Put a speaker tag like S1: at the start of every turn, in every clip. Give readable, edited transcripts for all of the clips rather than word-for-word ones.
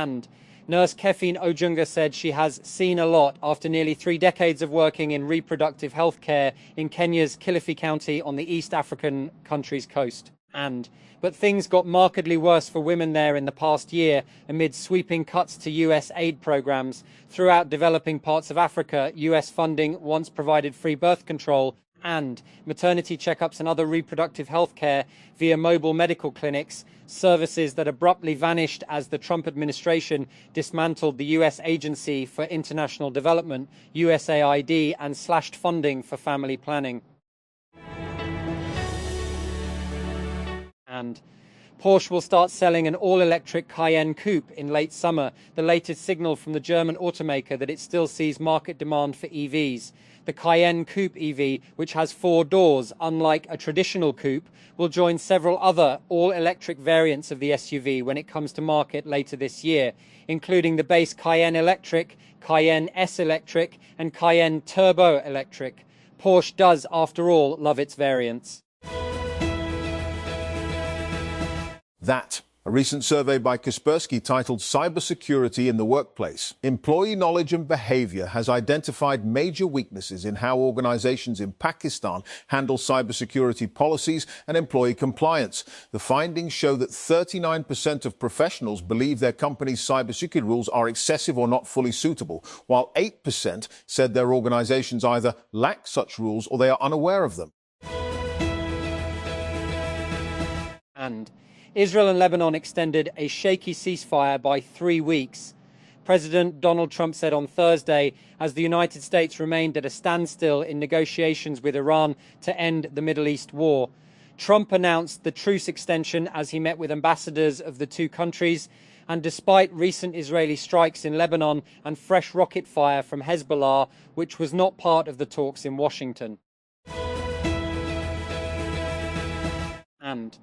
S1: And nurse Kefin Ojunga said she has seen a lot after nearly 3 decades of working in reproductive health care in Kenya's Kilifi County on the East African country's coast. But things got markedly worse for women there in the past year amid sweeping cuts to US aid programs. Throughout developing parts of Africa, US funding once provided free birth control and maternity checkups and other reproductive health care via mobile medical clinics, services that abruptly vanished as the Trump administration dismantled the US Agency for International Development, USAID, and slashed funding for family planning. And Porsche will start selling an all-electric Cayenne coupe in late summer, the latest signal from the German automaker that it still sees market demand for EVs. The Cayenne Coupe EV, which has 4 doors, unlike a traditional coupe, will join several other all-electric variants of the SUV when it comes to market later this year, including the base Cayenne Electric, Cayenne S Electric, and Cayenne Turbo Electric. Porsche does, after all, love its variants.
S2: That, a recent survey by Kaspersky titled Cybersecurity in the Workplace. Employee knowledge and behavior has identified major weaknesses in how organizations in Pakistan handle cybersecurity policies and employee compliance. The findings show that 39% of professionals believe their company's cybersecurity rules are excessive or not fully suitable, while 8% said their organizations either lack such rules or they are unaware of them.
S1: And Israel and Lebanon extended a shaky ceasefire by 3 weeks. President Donald Trump said on Thursday, as the United States remained at a standstill in negotiations with Iran to end the Middle East war. Trump announced the truce extension as he met with ambassadors of the 2 countries, and despite recent Israeli strikes in Lebanon and fresh rocket fire from Hezbollah, which was not part of the talks in Washington. And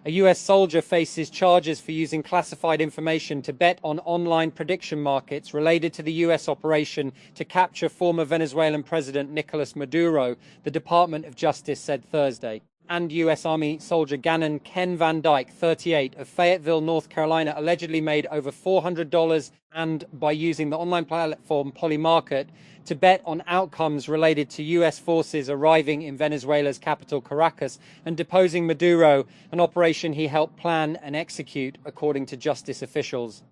S1: a US soldier faces charges for using classified information to bet on online prediction markets related to the US operation to capture former Venezuelan President Nicolas Maduro, the Department of Justice said Thursday. And US Army soldier Gannon Ken Van Dyke, 38, of Fayetteville, North Carolina, allegedly made over $400 and by using the online platform Polymarket to bet on outcomes related to US forces arriving in Venezuela's capital, Caracas, and deposing Maduro, an operation he helped plan and execute, according to justice officials.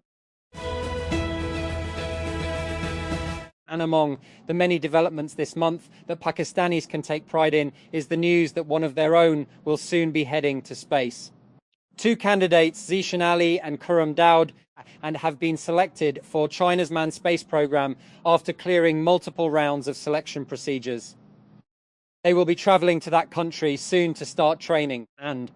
S1: And among the many developments this month that Pakistanis can take pride in is the news that one of their own will soon be heading to space. 2 candidates, Zishan Ali and Khurram Daud, and have been selected for China's manned space program after clearing multiple rounds of selection procedures. They will be traveling to that country soon to start training, and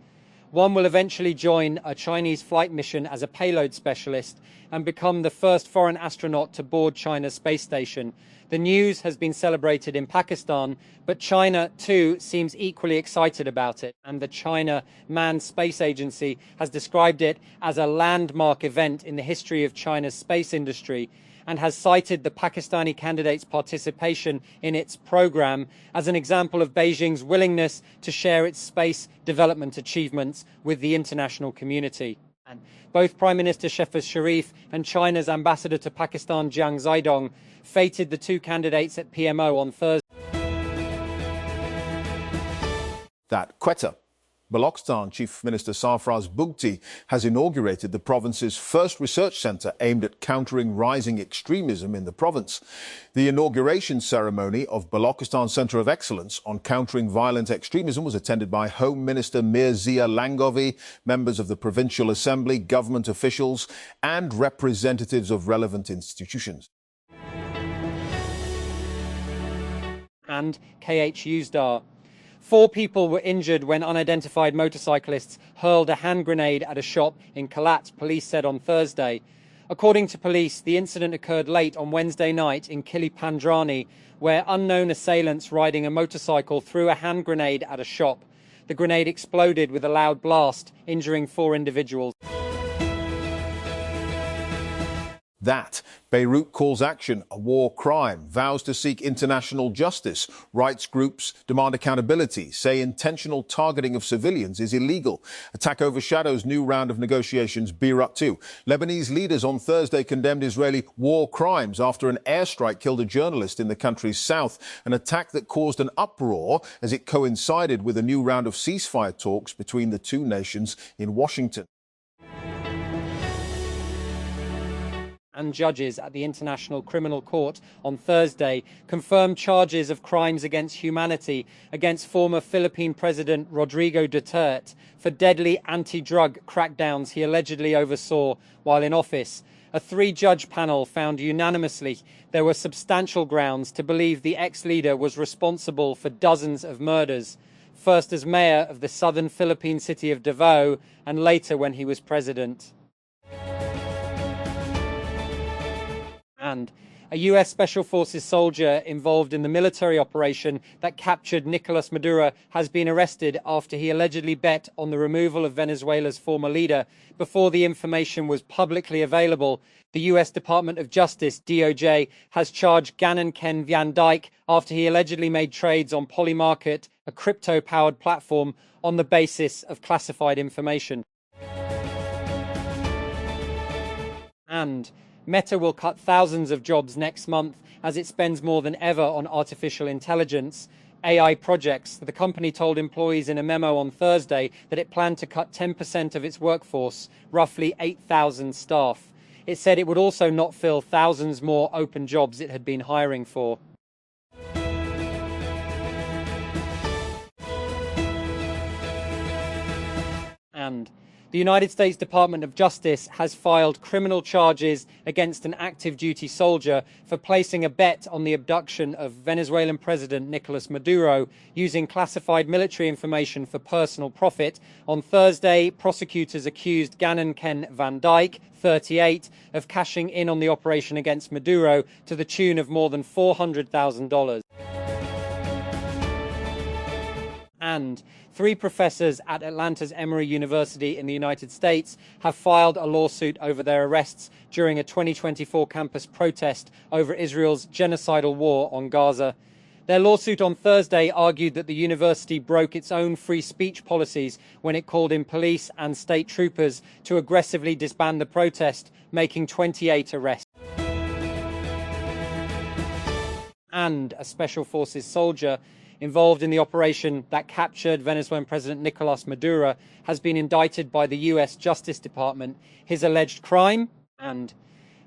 S1: one will eventually join a Chinese flight mission as a payload specialist and become the first foreign astronaut to board China's space station. The news has been celebrated in Pakistan, but China too seems equally excited about it. And the China Manned Space Agency has described it as a landmark event in the history of China's space industry, and has cited the Pakistani candidate's participation in its program as an example of Beijing's willingness to share its space development achievements with the international community. And both Prime Minister Shehbaz Sharif and China's ambassador to Pakistan, Jiang Zhaidong, feted the 2 candidates at PMO on Thursday.
S2: That Quetta. Balochistan Chief Minister Sarfraz Bugti has inaugurated the province's first research centre aimed at countering rising extremism in the province. The inauguration ceremony of Balochistan Centre of Excellence on Countering Violent Extremism was attended by Home Minister Mirzia Langovi, members of the Provincial Assembly, government officials and representatives of relevant institutions.
S1: And KH Uzdar. 4 people were injured when unidentified motorcyclists hurled a hand grenade at a shop in Kalat, police said on Thursday. According to police, the incident occurred late on Wednesday night in Kili Pandrani, where unknown assailants riding a motorcycle threw a hand grenade at a shop. The grenade exploded with a loud blast, injuring 4 individuals.
S2: That Beirut calls action a war crime, vows to seek international justice. Rights groups demand accountability, say intentional targeting of civilians is illegal. Attack overshadows new round of negotiations Beirut 2. Lebanese leaders on Thursday condemned Israeli war crimes after an airstrike killed a journalist in the country's south, an attack that caused an uproar as it coincided with a new round of ceasefire talks between the two nations in Washington.
S1: And judges at the International Criminal Court on Thursday confirmed charges of crimes against humanity against former Philippine President Rodrigo Duterte for deadly anti-drug crackdowns he allegedly oversaw while in office. A three-judge panel found unanimously there were substantial grounds to believe the ex-leader was responsible for dozens of murders, first as mayor of the southern Philippine city of Davao and later when he was president. And a US Special Forces soldier involved in the military operation that captured Nicolas Maduro has been arrested after he allegedly bet on the removal of Venezuela's former leader before the information was publicly available. The US Department of Justice, DOJ, has charged Gannon Ken Van Dyke after he allegedly made trades on Polymarket, a crypto-powered platform, on the basis of classified information. And Meta will cut thousands of jobs next month as it spends more than ever on artificial intelligence AI projects. The company told employees in a memo on Thursday that it planned to cut 10% of its workforce, roughly 8,000 staff. It said it would also not fill thousands more open jobs it had been hiring for. And the United States Department of Justice has filed criminal charges against an active duty soldier for placing a bet on the abduction of Venezuelan President Nicolas Maduro using classified military information for personal profit. On Thursday, prosecutors accused Gannon Ken Van Dyke, 38, of cashing in on the operation against Maduro to the tune of more than $400,000. And three professors at Atlanta's Emory University in the United States have filed a lawsuit over their arrests during a 2024 campus protest over Israel's genocidal war on Gaza. Their lawsuit on Thursday argued that the university broke its own free speech policies when it called in police and state troopers to aggressively disband the protest, making 28 arrests. And a Special Forces soldier involved in the operation that captured Venezuelan President Nicolas Maduro has been indicted by the US Justice Department. His alleged crime? And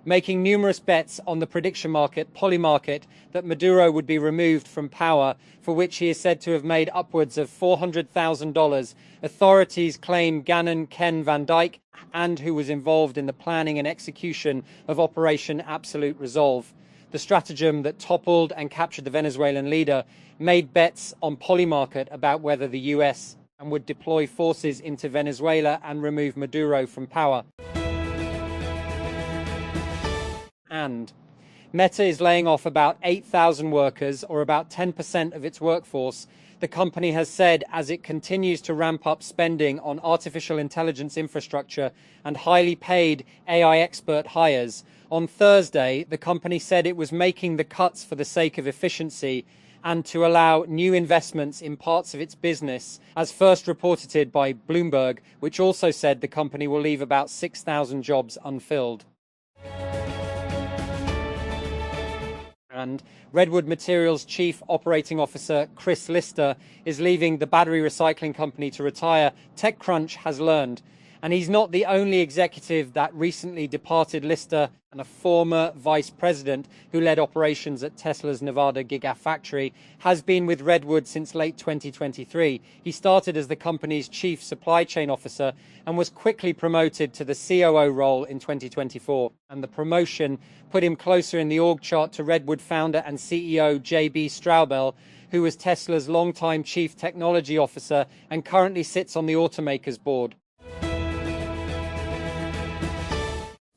S1: making numerous bets on the prediction market, Polymarket, that Maduro would be removed from power, for which he is said to have made upwards of $400,000. Authorities claim Gannon Ken Van Dyke, and who was involved in the planning and execution of Operation Absolute Resolve. The stratagem that toppled and captured the Venezuelan leader made bets on Polymarket about whether the US would deploy forces into Venezuela and remove Maduro from power. And Meta is laying off about 8,000 workers, or about 10% of its workforce, the company has said, as it continues to ramp up spending on artificial intelligence infrastructure and highly paid AI expert hires. On Thursday, the company said it was making the cuts for the sake of efficiency and to allow new investments in parts of its business, as first reported by Bloomberg, which also said the company will leave about 6,000 jobs unfilled. And Redwood Materials Chief Operating Officer Chris Lister is leaving the battery recycling company to retire, TechCrunch has learned. And he's not the only executive that recently departed. Lister, and a former vice president who led operations at Tesla's Nevada Gigafactory, has been with Redwood since late 2023. He started as the company's chief supply chain officer and was quickly promoted to the COO role in 2024. And the promotion put him closer in the org chart to Redwood founder and CEO J.B. Straubel, who was Tesla's longtime chief technology officer and currently sits on the automaker's board.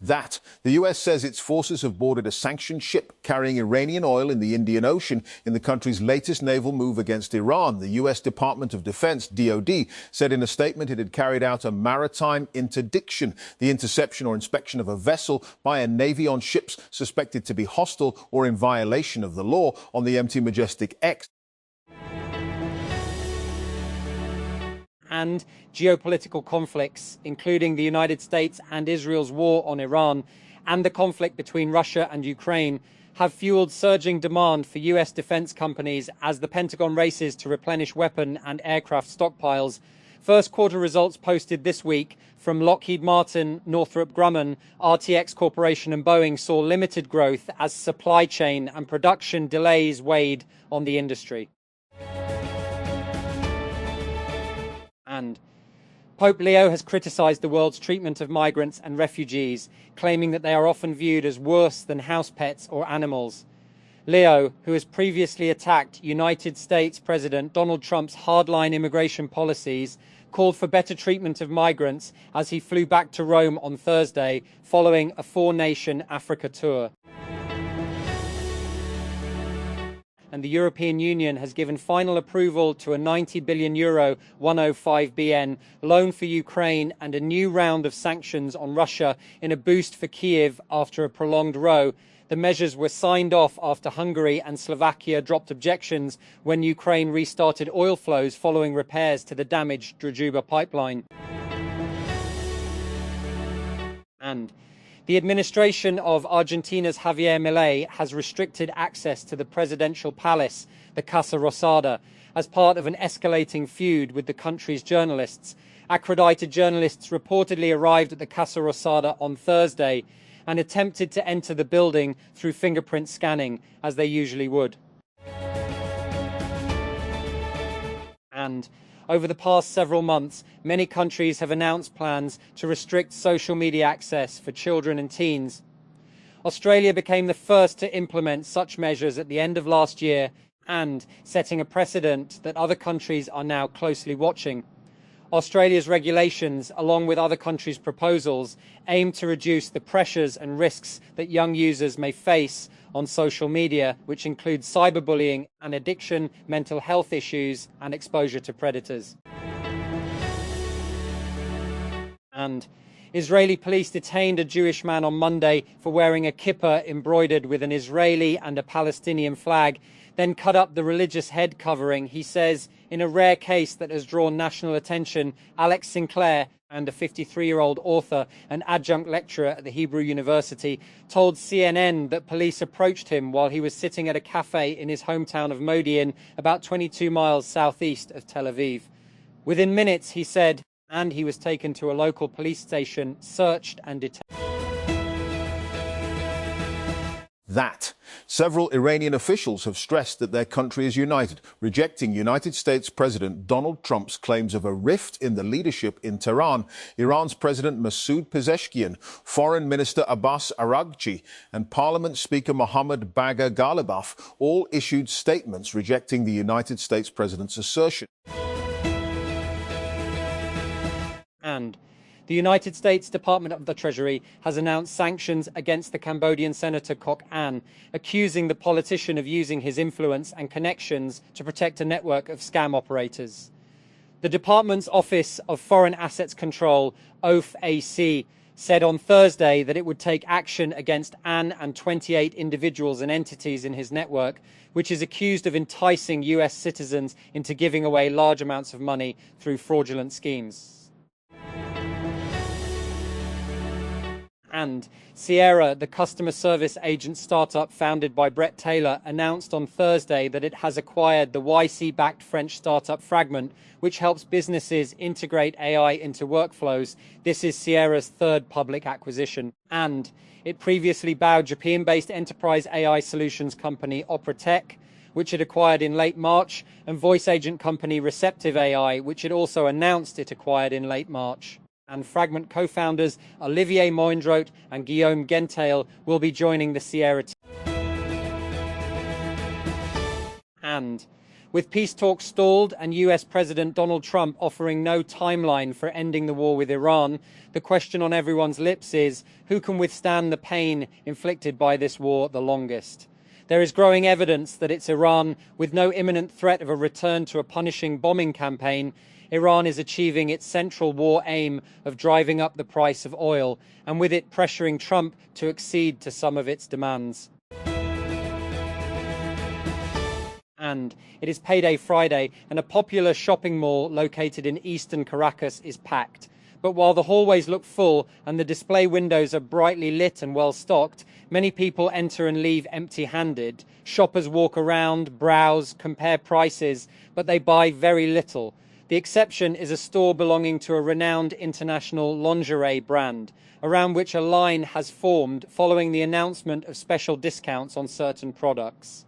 S2: That the US says its forces have boarded a sanctioned ship carrying Iranian oil in the Indian Ocean in the country's latest naval move against Iran. The US Department of Defense, DoD, said in a statement it had carried out a maritime interdiction, the interception or inspection of a vessel by a navy on ships suspected to be hostile or in violation of the law on the MT Majestic X.
S1: And geopolitical conflicts, including the United States and Israel's war on Iran and the conflict between Russia and Ukraine, have fueled surging demand for US defense companies as the Pentagon races to replenish weapon and aircraft stockpiles. First quarter results posted this week from Lockheed Martin, Northrop Grumman, RTX Corporation and Boeing saw limited growth as supply chain and production delays weighed on the industry. And Pope Leo has criticized the world's treatment of migrants and refugees, claiming that they are often viewed as worse than house pets or animals. Leo, who has previously attacked United States President Donald Trump's hardline immigration policies, called for better treatment of migrants as he flew back to Rome on Thursday following a four-nation Africa tour. And the European Union has given final approval to a €90 billion 105 BN loan for Ukraine and a new round of sanctions on Russia in a boost for Kyiv after a prolonged row. The measures were signed off after Hungary and Slovakia dropped objections when Ukraine restarted oil flows following repairs to the damaged Druzhba pipeline. And the administration of Argentina's Javier Milei has restricted access to the presidential palace, the Casa Rosada, as part of an escalating feud with the country's journalists. Accredited journalists reportedly arrived at the Casa Rosada on Thursday and attempted to enter the building through fingerprint scanning, as they usually would. And over the past several months, many countries have announced plans to restrict social media access for children and teens. Australia became the first to implement such measures at the end of last year and setting a precedent that other countries are now closely watching. Australia's regulations, along with other countries' proposals, aim to reduce the pressures and risks that young users may face on social media, which include cyberbullying and addiction, mental health issues, and exposure to predators. And Israeli police detained a Jewish man on Monday for wearing a kippah embroidered with an Israeli and a Palestinian flag, then cut up the religious head covering. He says, in a rare case that has drawn national attention, Alex Sinclair, and a 53-year-old author and adjunct lecturer at the Hebrew University, told CNN that police approached him while he was sitting at a cafe in his hometown of Modi'in, about 22 miles southeast of Tel Aviv. Within minutes, he said, and he was taken to a local police station, searched and detained.
S2: That several Iranian officials have stressed that their country is united, rejecting United States President Donald Trump's claims of a rift in the leadership in Tehran. Iran's President Masoud Pezeshkian, Foreign Minister Abbas Araghchi, and Parliament Speaker Mohammad Bagher Ghalibaf all issued statements rejecting the United States President's assertion.
S1: And the United States Department of the Treasury has announced sanctions against the Cambodian Senator Kok An, accusing the politician of using his influence and connections to protect a network of scam operators. The department's Office of Foreign Assets Control, OFAC, said on Thursday that it would take action against An and 28 individuals and entities in his network, which is accused of enticing US citizens into giving away large amounts of money through fraudulent schemes. And Sierra, the customer service agent startup founded by Brett Taylor, announced on Thursday that it has acquired the YC-backed French startup Fragment, which helps businesses integrate AI into workflows. This is Sierra's third public acquisition. And it previously bowed Japan-based enterprise AI solutions company Opera, which it acquired in late March, and voice agent company Receptive AI, which it also announced it acquired in late March. And Fragment co-founders Olivier Moindroth and Guillaume Gentail will be joining the Sierra team. And With peace talks stalled and US President Donald Trump offering no timeline for ending the war with Iran, the question on everyone's lips is, who can withstand the pain inflicted by this war the longest? There is growing evidence that it's Iran, with no imminent threat of a return to a punishing bombing campaign. Iran is achieving its central war aim of driving up the price of oil, and with it pressuring Trump to accede to some of its demands. And it is Payday Friday, and a popular shopping mall located in eastern Caracas is packed. But while the hallways look full and the display windows are brightly lit and well stocked, many people enter and leave empty-handed. Shoppers walk around, browse, compare prices, but they buy very little. The exception is a store belonging to a renowned international lingerie brand, around which a line has formed following the announcement of special discounts on certain products.